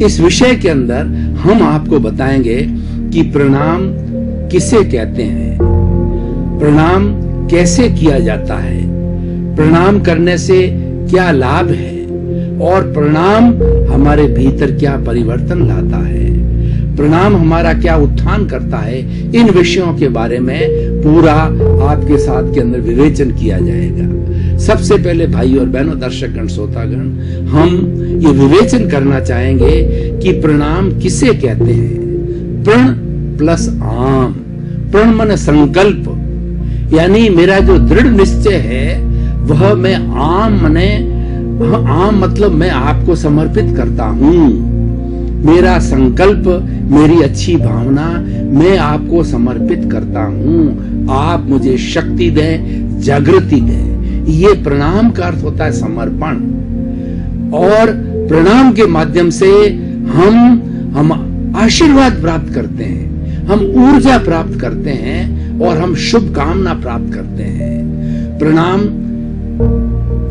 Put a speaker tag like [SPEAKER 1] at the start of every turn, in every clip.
[SPEAKER 1] इस विषय के अंदर हम आपको बताएंगे कि प्रणाम किसे कहते हैं, प्रणाम कैसे किया जाता है, प्रणाम करने से क्या लाभ है और प्रणाम हमारे भीतर क्या परिवर्तन लाता है, प्रणाम हमारा क्या उत्थान करता है। इन विषयों के बारे में पूरा आपके साथ के अंदर विवेचन किया जाएगा। सबसे पहले भाई और बहनों, दर्शकगण, श्रोतागण, हम ये विवेचन करना चाहेंगे कि प्रणाम किसे कहते हैं। प्रण प्लस आम। प्रण मन संकल्प, यानी मेरा जो दृढ़ निश्चय है वह मैं आम मने, आम मतलब मैं आपको समर्पित करता हूं। मेरा संकल्प, मेरी अच्छी भावना मैं आपको समर्पित करता हूं। आप मुझे शक्ति दें, जागृति दें। ये प्रणाम का अर्थ होता है समर्पण। और प्रणाम के माध्यम से हम आशीर्वाद प्राप्त करते हैं, हम ऊर्जा प्राप्त करते हैं और हम शुभ कामना प्राप्त करते हैं। प्रणाम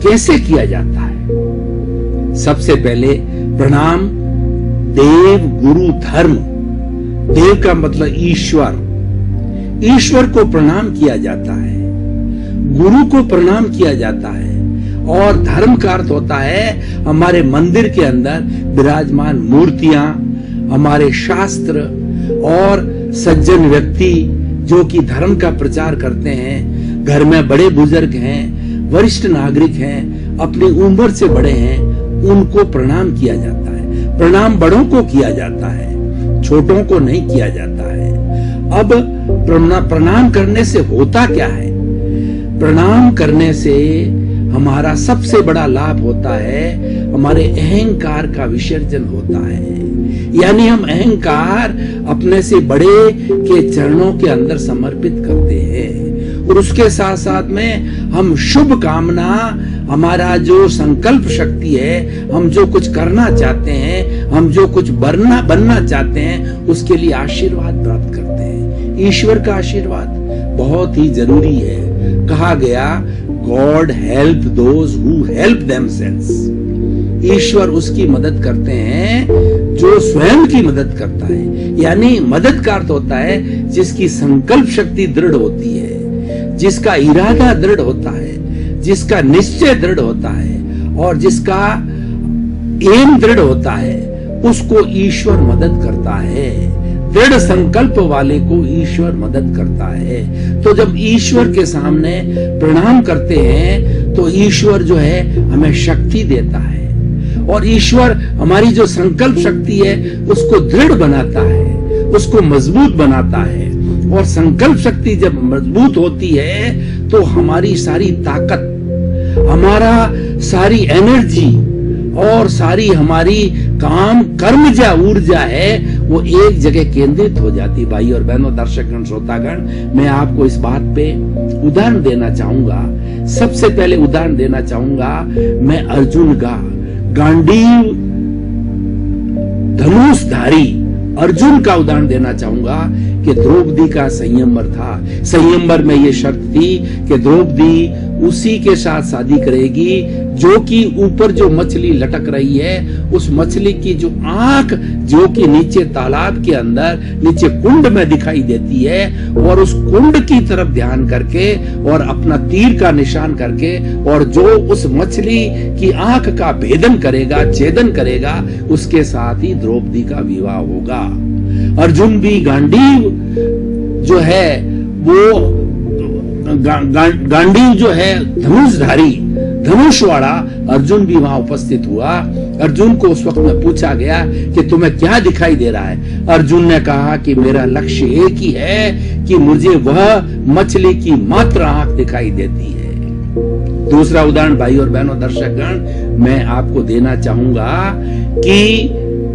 [SPEAKER 1] कैसे किया जाता है? सबसे पहले प्रणाम देव गुरु धर्म। देव का मतलब ईश्वर। ईश्वर को प्रणाम किया जाता है, गुरु को प्रणाम किया जाता है और धर्म का अर्थ होता है हमारे मंदिर के अंदर विराजमान मूर्तियां, हमारे शास्त्र और सज्जन व्यक्ति जो कि धर्म का प्रचार करते हैं। घर में बड़े बुजुर्ग हैं, वरिष्ठ नागरिक हैं, अपनी उम्र से बड़े हैं, उनको प्रणाम किया जाता है। प्रणाम बड़ों को किया जाता है, छोटों को नहीं किया जाता है। अब प्रणाम करने से होता क्या है? प्रणाम करने से हमारा सबसे बड़ा लाभ होता है, हमारे अहंकार का विसर्जन होता है। यानी हम अहंकार अपने से बड़े के चरणों के अंदर समर्पित करते हैं और उसके साथ साथ में हम शुभ कामना, हमारा जो संकल्प शक्ति है, हम जो कुछ करना चाहते हैं, हम जो कुछ बनना चाहते हैं, उसके लिए आशीर्वाद प्राप्त करते हैं। ईश्वर का आशीर्वाद बहुत ही जरूरी है। कहा गया, God help those who help themselves. ईश्वर उसकी मदद करते हैं जो स्वयं की मदद करता है। यानी मदद का अर्थ होता है जिसकी संकल्प शक्ति दृढ़ होती है, जिसका इरादा दृढ़ होता है, जिसका निश्चय दृढ़ होता है और जिसका एम दृढ़ होता है, उसको ईश्वर मदद करता है। दृढ़ संकल्प वाले को ईश्वर मदद करता है। तो जब ईश्वर के सामने प्रणाम करते हैं तो ईश्वर जो है हमें शक्ति देता है और ईश्वर हमारी जो संकल्प शक्ति है उसको दृढ़ बनाता है, उसको मजबूत बनाता है। और संकल्प शक्ति जब मजबूत होती है तो हमारी सारी ताकत, हमारा सारी एनर्जी और सारी हमारी काम कर्मजा ऊर्जा है वो एक जगह केंद्रित हो जाती। भाई और बहनों, दर्शकगण, श्रोतागण, मैं आपको इस बात पे उदाहरण देना चाहूंगा। सबसे पहले उदाहरण देना चाहूंगा मैं अर्जुन का, गांडीव धनुषधारी अर्जुन का उदाहरण देना चाहूंगा कि द्रौपदी का संयमवर था। संयमवर में यह शर्त थी कि द्रौपदी उसी के साथ शादी करेगी जो कि ऊपर जो मछली लटक रही है, उस मछली की जो आंख जो कि नीचे तालाब के अंदर नीचे कुंड में दिखाई देती है, और उस कुंड की तरफ ध्यान करके और अपना तीर का निशान करके और जो उस मछली की आंख का भेदन करेगा, छेदन करेगा, उसके साथ ही द्रौपदी का विवाह होगा। अर्जुन भी गांडीव जो है वो गांडीव जो है धनुषधारी, धनुष वाला अर्जुन भी वहां उपस्थित हुआ। अर्जुन को उस वक्त में पूछा गया कि तुम्हें क्या दिखाई दे रहा है? अर्जुन ने कहा कि मेरा लक्ष्य एक ही है कि मुझे वह मछली की मात्र आंख दिखाई देती है। दूसरा उदाहरण भाई और बहनों, दर्शकगण, मैं आपको देना चाहूंगा कि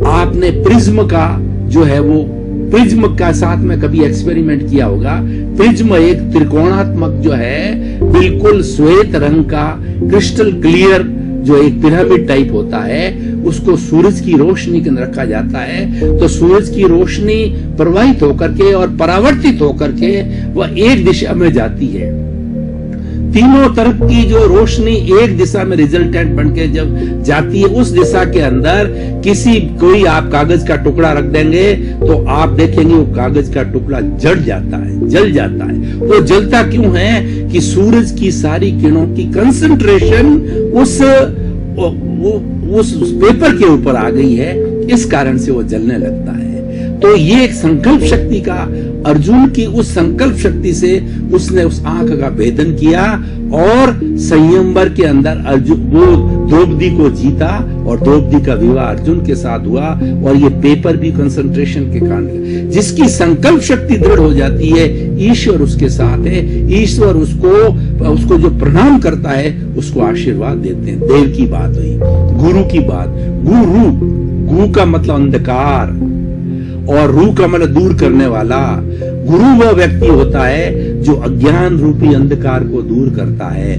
[SPEAKER 1] आपने प्रिज्म का जो है वो प्रिज्म का साथ में कभी एक्सपेरिमेंट किया होगा। प्रिज्म एक त्रिकोणात्मक जो है बिल्कुल श्वेत रंग का क्रिस्टल क्लियर जो एक पिरामिड टाइप होता है, उसको सूरज की रोशनी के अंदर रखा जाता है तो सूरज की रोशनी प्रवाहित होकर के और परावर्तित होकर के वह एक दिशा में जाती है। तीनों तरफ की जो रोशनी एक दिशा में रिजल्टेंट बनके जब जाती है, उस दिशा के अंदर कोई आप कागज का टुकड़ा रख देंगे तो आप देखेंगे वो कागज का टुकड़ा जल जाता है। वो जलता क्यों है कि सूरज की सारी किरणों की कंसंट्रेशन उस पेपर के ऊपर आ गई है, इस कारण से वो जलने लगता है। तो ये एक संकल्प शक्ति का, अर्जुन की उस संकल्प शक्ति से उसने उस आंख का भेदन किया और संयमवर के अंदर अर्जुन वो द्रौपदी को जीता और द्रौपदी का विवाह अर्जुन के साथ हुआ। और ये पेपर भी कंसंट्रेशन के कारण, जिसकी संकल्प शक्ति दृढ़ हो जाती है, ईश्वर उसके साथ है। ईश्वर उसको जो प्रणाम करता है उसको आशीर्वाद देते हैं। देव की बात हुई, गुरु की बात। गुरु का मतलब अंधकार और रू का मतलब दूर करने वाला। गुरु वह व्यक्ति होता है जो अज्ञान रूपी अंधकार को दूर करता है।